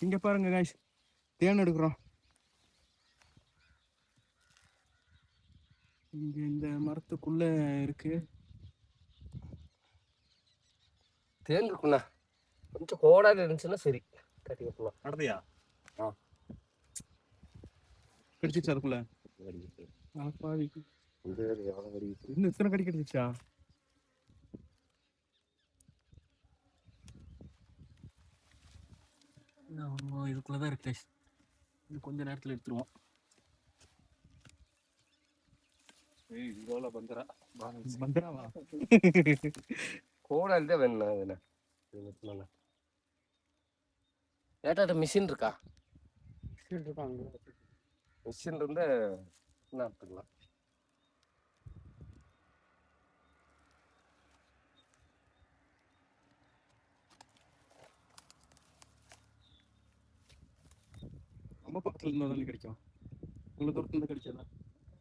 இங்க பாருங்க காய்ஸ், தேன் எடுக்கிறோம். இங்க இந்த மரத்துக்குள்ள இருக்கு தேன் இருக்குண்ணா. கொஞ்சம் கோடாக இருந்துச்சுன்னா சரி கட்டி வைக்கலாம். நடந்தியா? கடிச்சிச்சு அதுக்குள்ள. இன்னும் இத்தனை கடி கடிச்சிச்சா? இதுக்குள்ளதான் இருக்கு. இன்னும் கொஞ்ச நேரத்துல எடுத்துருவோம். பந்தராவா கோடால் தான் வேணும். ஏட்டாட்ட மிஷின் இருக்கா? மிஷின் இருந்தா என்ன எடுத்துக்கலாம். ரொம்ப பக்கத்துல இருந்தா தானே கிடைக்கும். இவ்வளவு தூரத்துல இருந்து கிடைச்சதா?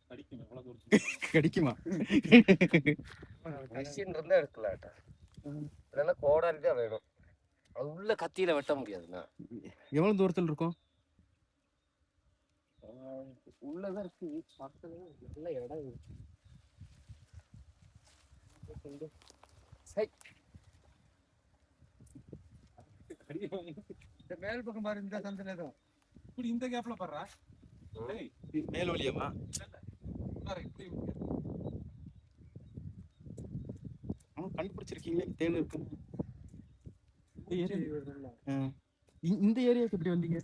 கடிக்குமா? எவ்வளவு தூரத்துல கடிக்குமா? மிஷின் இருந்தா எடுக்கலாம். இல்லைன்னா கோடால் தான் வேணும். அது உள்ள கத்தியில வெட்ட முடியாதுண்ணா. எவ்வளவு தூரத்துல இருக்கும்? உள்ளதான் இருக்கு. பக்கத்துல நல்ல இடம் இருக்கு. மேல் பக்கம் பாரு, இந்த சந்தில ஏதோ இப்படி இந்த கேப்ல பாடுறா. மேல் வழியமா? கண்டுபிடிச்சிருக்கீங்களே தேன் இருக்கு. இந்த ஏரியாவுக்கு எப்படி வந்தீங்க?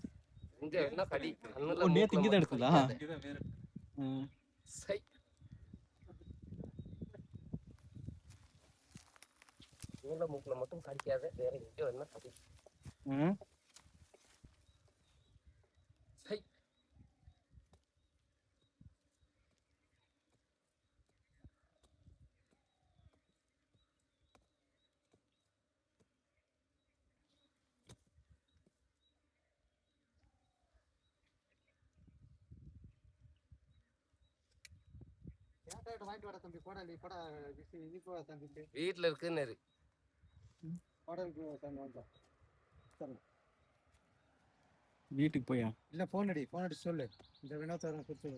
நேத்து இங்கதான் இருக்குதா? மூக்குல மட்டும் கடிக்காத, வேற எங்க வேணா கடி. வீட்டுல இருக்குன்னு வீட்டுக்கு போயா? இல்ல போன் அடி சொல்லு. இந்த வினோத் கொடுத்து